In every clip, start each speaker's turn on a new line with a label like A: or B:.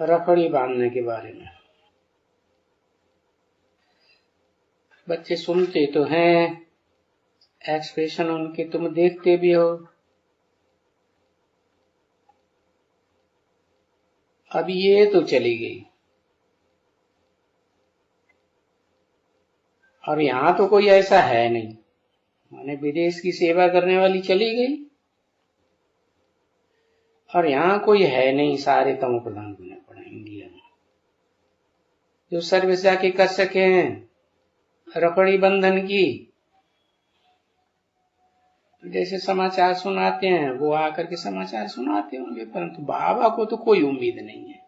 A: रखड़ी बांधने के बारे में। बच्चे सुनते तो हैं, एक्सप्रेशन उनके तुम देखते भी हो। अब ये तो चली गई और यहां तो कोई ऐसा है नहीं, माने विदेश की सेवा करने वाली चली गई और यहां कोई है नहीं, सारे तमो प्रधान होने पड़े इंडिया में। जो सर्विस जाके कर सके रखड़ी बंधन की, जैसे समाचार सुनाते हैं वो आकर के समाचार सुनाते होंगे, परंतु बाबा को तो कोई उम्मीद नहीं है।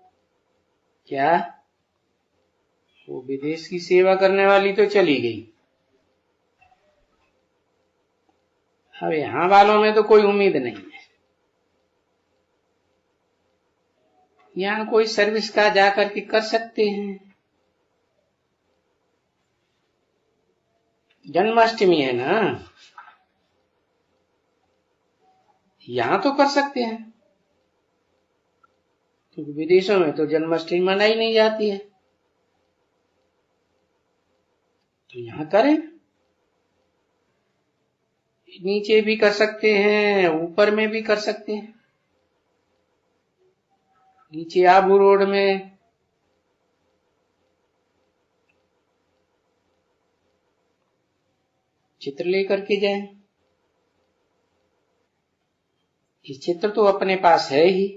A: क्या वो विदेश की सेवा करने वाली तो चली गई, अब यहां वालों में तो कोई उम्मीद नहीं है। यहां कोई सर्विस का जाकर के कर सकते हैं। जन्माष्टमी है ना, यहां तो कर सकते हैं, क्योंकि विदेशों में तो जन्माष्टमी मनाई नहीं जाती है, तो यहां करें। नीचे भी कर सकते हैं, ऊपर में भी कर सकते हैं। नीचे आबू रोड में चित्र लेकर के जाएं। ये चित्र तो अपने पास है ही।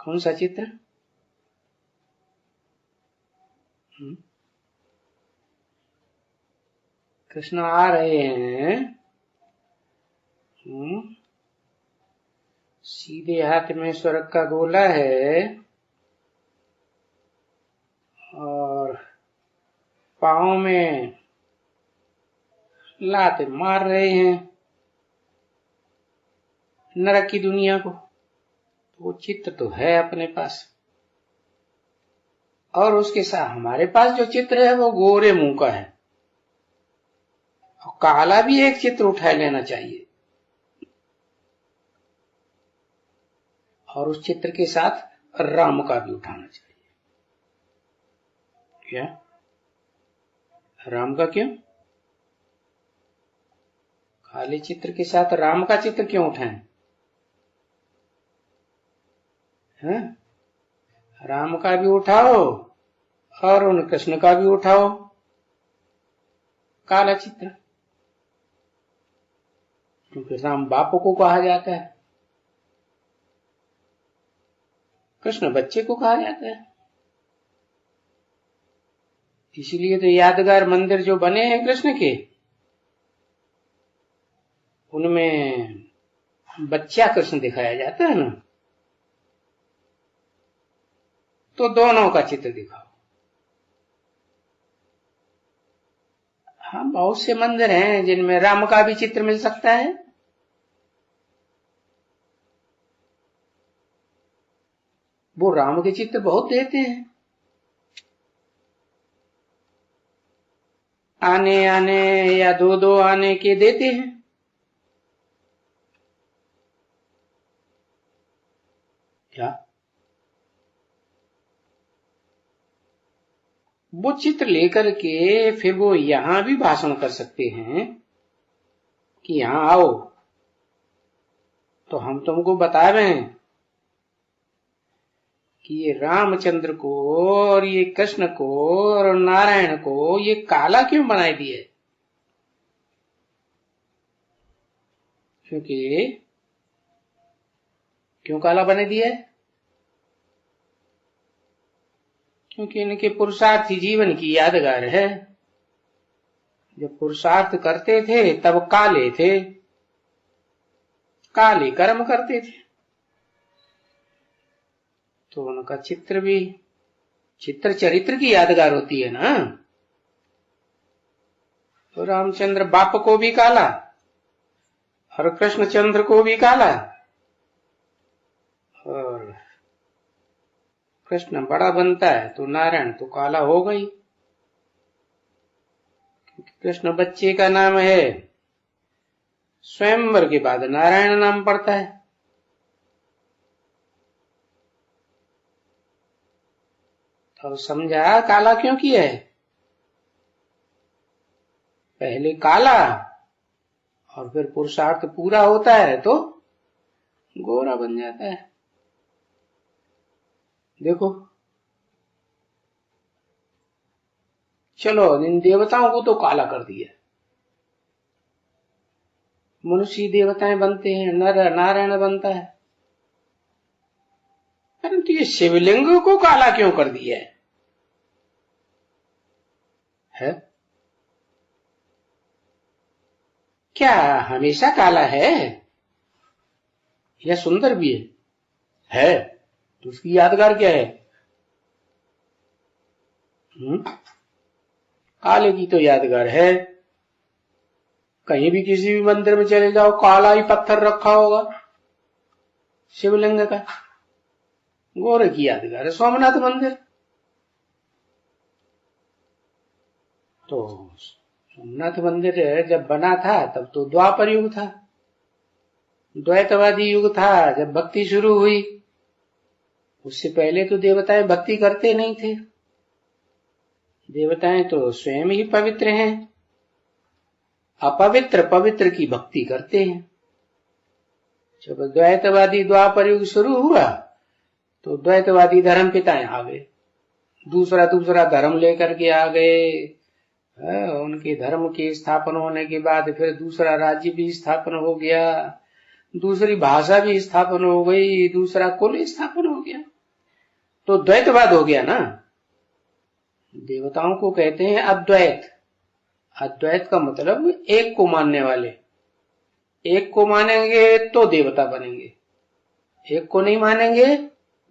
A: कौन सा चित्र? कृष्ण आ रहे हैं, सीधे हाथ में स्वर्ग का गोला है और पांव में लात मार रहे हैं नरक की दुनिया को। वो चित्र तो है अपने पास, और उसके साथ हमारे पास जो चित्र है वो गोरे मुंह का है, और काला भी एक चित्र उठा लेना चाहिए, और उस चित्र के साथ राम का भी उठाना चाहिए। क्या राम का? क्यों काले चित्र के साथ राम का चित्र क्यों उठाएं? है? राम का भी उठाओ और उन कृष्ण का भी उठाओ काला चित्र, क्योंकि राम बाप को कहा जाता है, कृष्ण बच्चे को कहा जाता है। इसीलिए तो यादगार मंदिर जो बने हैं कृष्ण के, उनमें बच्चा कृष्ण दिखाया जाता है ना, तो दोनों का चित्र दिखाओ। हाँ, बहुत से मंदिर हैं जिनमें राम का भी चित्र मिल सकता है, वो राम के चित्र बहुत देते हैं। आने आने या दो दो आने के देते हैं। क्या वो चित्र लेकर के फिर वो यहां भी भाषण कर सकते हैं कि यहां आओ तो हम तुमको बता रहे हैं कि ये रामचंद्र को और ये कृष्ण को और नारायण को ये काला क्यों बनाए दिए। क्योंकि क्यों काला बने दिया? क्योंकि इनके पुरुषार्थी जीवन की यादगार है। जब पुरुषार्थ करते थे तब काले थे, काले कर्म करते थे, तो उनका चित्र भी, चित्र चरित्र की यादगार होती है ना। तो रामचंद्र बाप को भी काला और कृष्णचंद्र को भी काला, और कृष्ण बड़ा बनता है तो नारायण तो काला हो गई, क्योंकि कृष्ण बच्चे का नाम है, स्वयंवर के बाद नारायण नाम पड़ता है। तो समझा काला क्यों किया है? पहले काला और फिर पुरुषार्थ पूरा होता है तो गोरा बन जाता है। देखो, चलो इन देवताओं को तो काला कर दिया, मनुष्य देवताएं बनते हैं, नर नारायण बनता है, परंतु ये शिवलिंग को काला क्यों कर दिया है? क्या हमेशा काला है या सुंदर भी है? तो उसकी यादगार क्या है? काले की तो यादगार है। कहीं भी किसी भी मंदिर में चले जाओ, काला ही पत्थर रखा होगा शिवलिंग का। गोरे की यादगार है सोमनाथ मंदिर। तो सोमनाथ मंदिर जब बना था तब तो द्वापर युग था, द्वैतवादी युग था, जब भक्ति शुरू हुई। उससे पहले तो देवताएं भक्ति करते नहीं थे। देवताएं तो स्वयं ही पवित्र हैं, अपवित्र पवित्र की भक्ति करते हैं। जब द्वैतवादी द्वापर युग शुरू हुआ तो द्वैतवादी धर्म पिताएं आ गए, दूसरा धर्म लेकर के आ गए। उनके धर्म के स्थापन होने के बाद फिर दूसरा राज्य भी स्थापन हो गया, दूसरी भाषा भी स्थापन हो गई, दूसरा कुल स्थापन हो गया, तो द्वैतवाद हो गया ना। देवताओं को कहते हैं अद्वैत। अद्वैत का मतलब एक को मानने वाले। एक को मानेंगे तो देवता बनेंगे, एक को नहीं मानेंगे,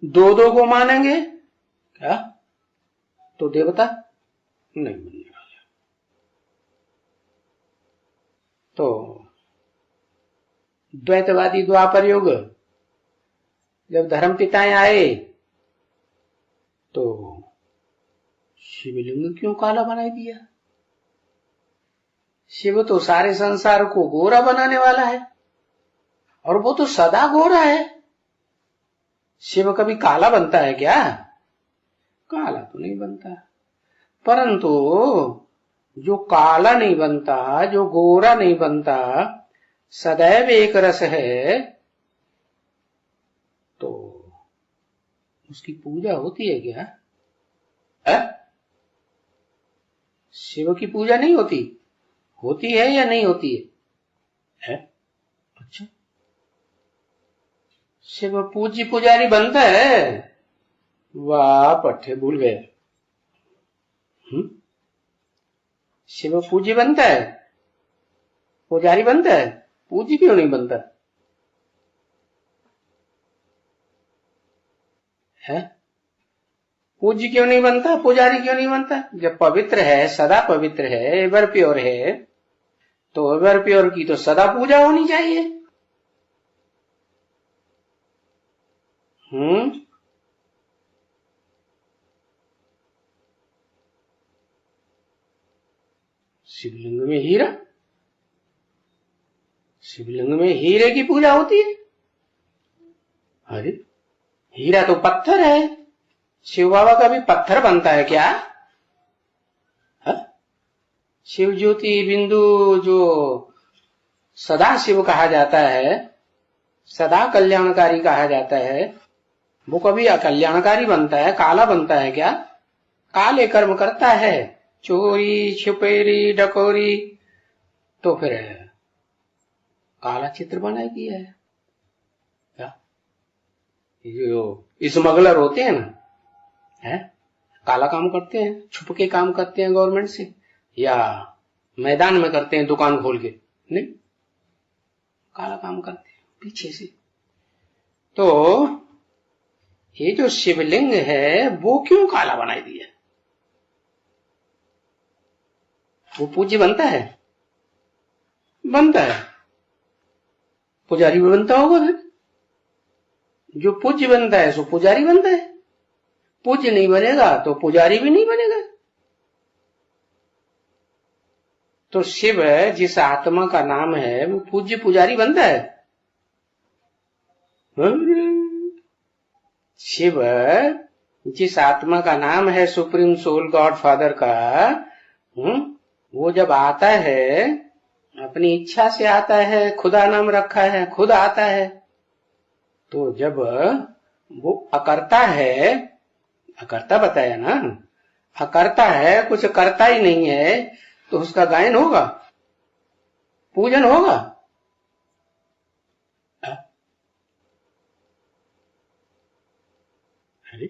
A: दो को मानेंगे क्या तो देवता नहीं बनने वाले। तो द्वैतवादी द्वापर युग जब धर्म पिताएं आए तो शिवलिंग क्यों काला बना दिया? शिव तो सारे संसार को गोरा बनाने वाला है और वो तो सदा गोरा है। शिव कभी काला बनता है क्या? काला तो नहीं बनता, परंतु जो काला नहीं बनता, जो गोरा नहीं बनता, सदैव एक रस है, तो उसकी पूजा होती है क्या? शिव की पूजा नहीं होती? होती है या नहीं होती है? अच्छा, शिव पूज्य पुजारी बनता है? वाह पट्टे भूल गए। शिव पूज्य बनता है, पुजारी बनता है, पूज्य क्यों नहीं बनता है? पूज्य क्यों नहीं बनता, पुजारी क्यों नहीं बनता? जब पवित्र है, सदा पवित्र है, एवर प्योर है, तो एवर प्योर की तो सदा पूजा होनी चाहिए। शिवलिंग में हीरा, शिवलिंग में हीरे की पूजा होती है? अरे हीरा तो पत्थर है, शिव बाबा का भी पत्थर बनता है क्या? शिव ज्योति बिंदु जो सदा शिव कहा जाता है, सदा कल्याणकारी कहा जाता है, वो कभी अकल्याणकारी बनता है, काला बनता है क्या? काले कर्म करता है, चोरी छुपेरी डकोरी, तो फिर काला चित्र बनाई दिया है क्या? जो स्मगलर होते हैं ना, है काला काम करते हैं, छुप के काम करते हैं गवर्नमेंट से, या मैदान में करते हैं दुकान खोल के, नहीं काला काम करते हैं पीछे से। तो ये जो शिवलिंग है वो क्यों काला बनाई दिया? वो पूज्य बनता है? बनता है, पुजारी भी बनता होगा फिर। जो पूज्य बनता है सो पुजारी बनता है, पूज्य नहीं बनेगा तो पुजारी भी नहीं बनेगा। तो शिव जिस आत्मा का नाम है वो पूज्य पुजारी बनता है? शिव जिस आत्मा का नाम है सुप्रीम सोल गॉड फादर का, वो जब आता है अपनी इच्छा से आता है, खुदा नाम रखा है, खुद आता है। तो जब वो अकर्ता है, अकर्ता बताया ना, अकर्ता है, कुछ करता ही नहीं है, तो उसका गायन होगा, पूजन होगा? अरे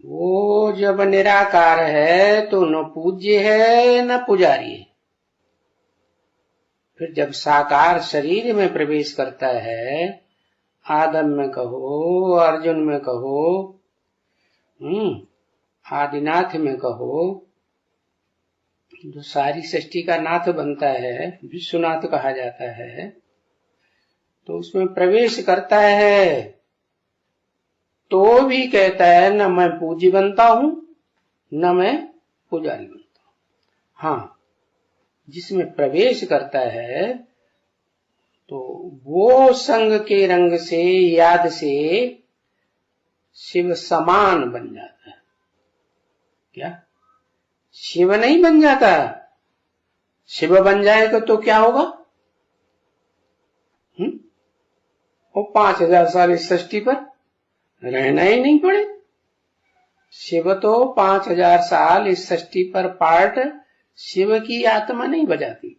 A: वो जब निराकार है तो न पूज्य है न पुजारी है। फिर जब साकार शरीर में प्रवेश करता है, आदम में कहो, अर्जुन में कहो, आदिनाथ में कहो, जो सारी सृष्टि का नाथ बनता है, विश्वनाथ कहा जाता है, तो उसमें प्रवेश करता है तो भी कहता है न मैं पूज्य बनता हूं न मैं पुजारी बनता हूं। हाँ, जिसमें प्रवेश करता है तो वो संग के रंग से, याद से शिव समान बन जाता है। क्या शिव नहीं बन जाता? शिव बन जाएगा तो क्या होगा? वो 5000 साल इस सृष्टि पर रहना ही नहीं पड़े। शिव तो 5000 साल इस सृष्टि पर पार्ट शिव की आत्मा नहीं बजाती।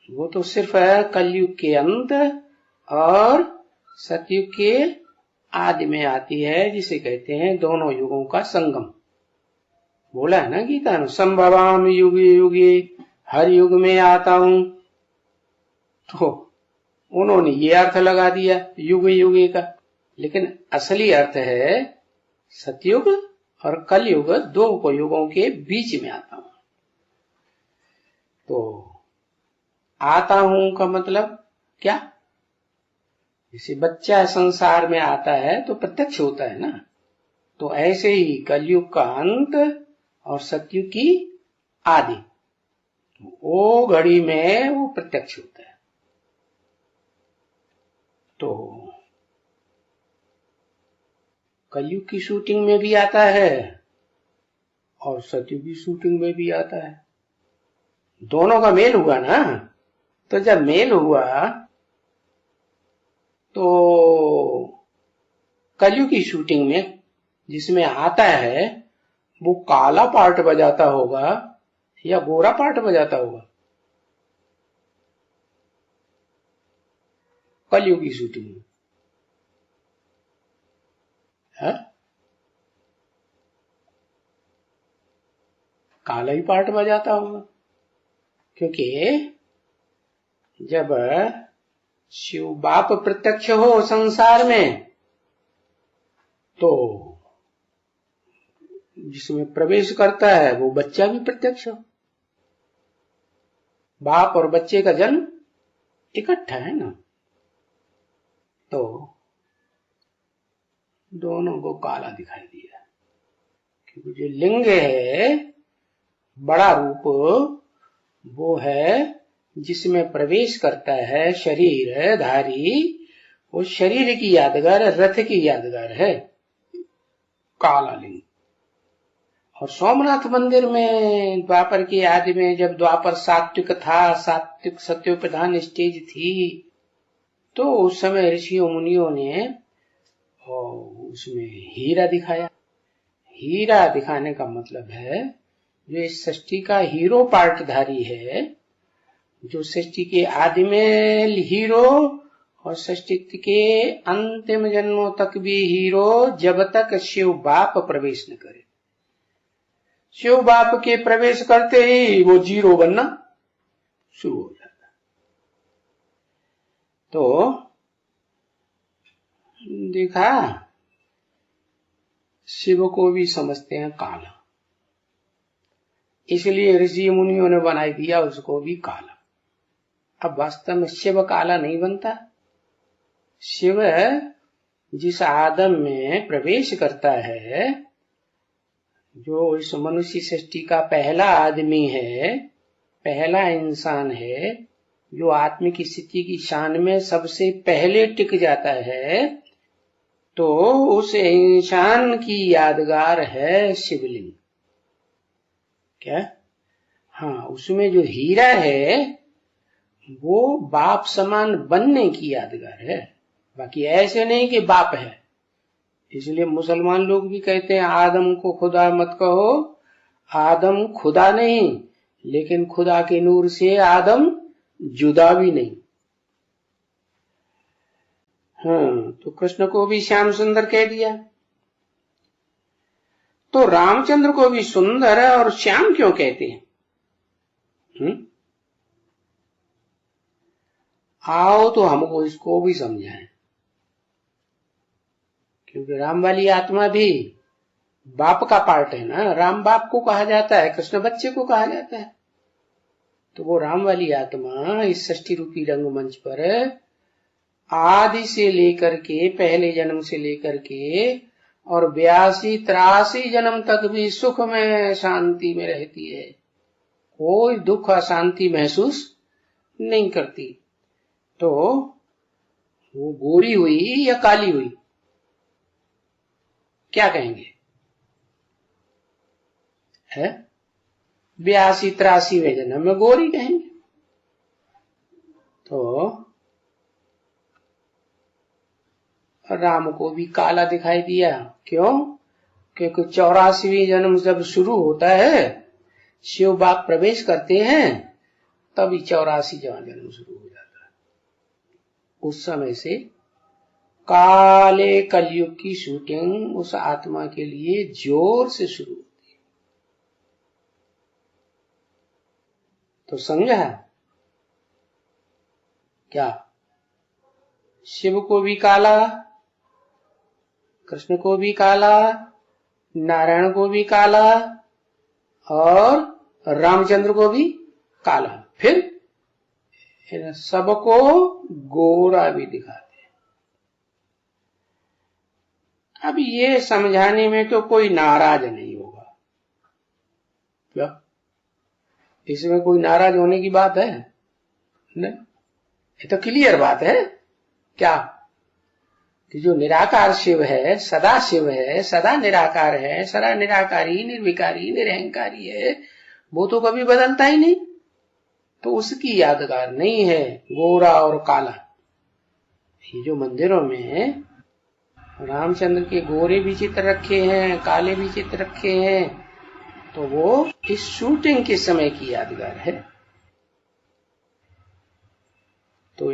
A: वो तो सिर्फ कलयुग के अंत और सतयुग के आदि में आती है, जिसे कहते हैं दोनों युगों का संगम। बोला है ना गीता में, संभवाम युगे युगे, हर युग में आता हूं। तो उन्होंने ये अर्थ लगा दिया युग युगे का, लेकिन असली अर्थ है सतयुग और कलयुग, दो युगों के बीच में आता हूं। तो आता हूं का मतलब क्या? जैसे बच्चा संसार में आता है तो प्रत्यक्ष होता है ना, तो ऐसे ही कलयुग का अंत और सतयुग की आदि, वो घड़ी में वो प्रत्यक्ष होता है। तो कलयुग की शूटिंग में भी आता है और सतयुग की शूटिंग में भी आता है। दोनों का मेल हुआ ना। तो जब मेल हुआ तो कलयुग की शूटिंग में जिसमें आता है वो काला पार्ट बजाता होगा या गोरा पार्ट बजाता होगा? कलयुग की शूटिंग में है काला ही पार्ट बजाता होगा, क्योंकि जब शिव बाप प्रत्यक्ष हो संसार में तो जिसमें प्रवेश करता है वो बच्चा भी प्रत्यक्ष हो। बाप और बच्चे का जन्म इकट्ठा है ना, तो दोनों को काला दिखाई दिया, क्योंकि जो लिंग है, बड़ा रूप, वो है जिसमें प्रवेश करता है शरीर धारी, वो शरीर की यादगार, रथ की यादगार है काला लिंग। और सोमनाथ मंदिर में द्वापर की आदि में जब द्वापर सात्विक था, सात्विक सत्योप्रधान स्टेज थी, तो उस समय ऋषियों मुनियों ने उसमें हीरा दिखाया। हीरा दिखाने का मतलब है जो इस सृष्टि का हीरो पार्टधारी है, जो सृष्टि के आदि में हीरो और सृष्टि के अंतिम जन्मों तक भी हीरो, जब तक शिव बाप प्रवेश न करे। शिव बाप के प्रवेश करते ही वो जीरो बनना शुरू हो जाता। तो देखा, शिव को भी समझते हैं काला, इसलिए ऋषि मुनियों ने बनाई दिया उसको भी काला। अब वास्तव में शिव काला नहीं बनता। शिव जिस आदम में प्रवेश करता है, जो इस मनुष्य सृष्टि का पहला आदमी है, पहला इंसान है, जो आत्मिक स्थिति की शान में सबसे पहले टिक जाता है, तो उस इंसान की यादगार है शिवलिंग। क्या? हाँ, उसमें जो हीरा है वो बाप समान बनने की यादगार है, बाकी ऐसे नहीं कि बाप है। इसलिए मुसलमान लोग भी कहते हैं आदम को खुदा मत कहो, आदम खुदा नहीं, लेकिन खुदा के नूर से आदम जुदा भी नहीं। हाँ, तो कृष्ण को भी श्याम सुंदर कह दिया, तो रामचंद्र को भी सुंदर और श्याम क्यों कहते हैं? आओ तो हमको इसको भी समझाएं, क्योंकि राम वाली आत्मा भी बाप का पार्ट है ना। राम बाप को कहा जाता है, कृष्ण बच्चे को कहा जाता है। तो वो राम वाली आत्मा इस षष्ठी रूपी रंगमंच पर आदि से लेकर के, पहले जन्म से लेकर के और 82-83 जन्म तक भी सुख में शांति में रहती है, कोई दुख अशांति महसूस नहीं करती। तो वो गोरी हुई या काली हुई, क्या कहेंगे? है 82-83वें जन्म में गोरी कहेंगे। तो राम को भी काला दिखाई दिया, क्यों? क्योंकि 84वें जन्म जब शुरू होता है, शिव बाप प्रवेश करते हैं, तभी 84 जन्म शुरू हो जाता है। उस समय से काले कलयुग की शूटिंग उस आत्मा के लिए जोर से शुरू होती है। तो समझा क्या? शिव को भी काला, कृष्ण को भी काला, नारायण को भी काला और रामचंद्र को भी काला, फिर सबको गोरा भी दिखाते। अब ये समझाने में तो कोई नाराज नहीं होगा, क्या इसमें कोई नाराज होने की बात है? नहीं, ये तो क्लियर बात है। क्या कि जो निराकार शिव है, सदा शिव है, सदा निराकार है, सदा निराकारी, निर्विकारी, निरहंकारी है, वो तो कभी बदलता ही नहीं, तो उसकी यादगार नहीं है गोरा और काला। ये जो मंदिरों में रामचंद्र के गोरे भी चित्र रखे हैं, काले भी चित्र रखे हैं, तो वो इस शूटिंग के समय की यादगार है। तो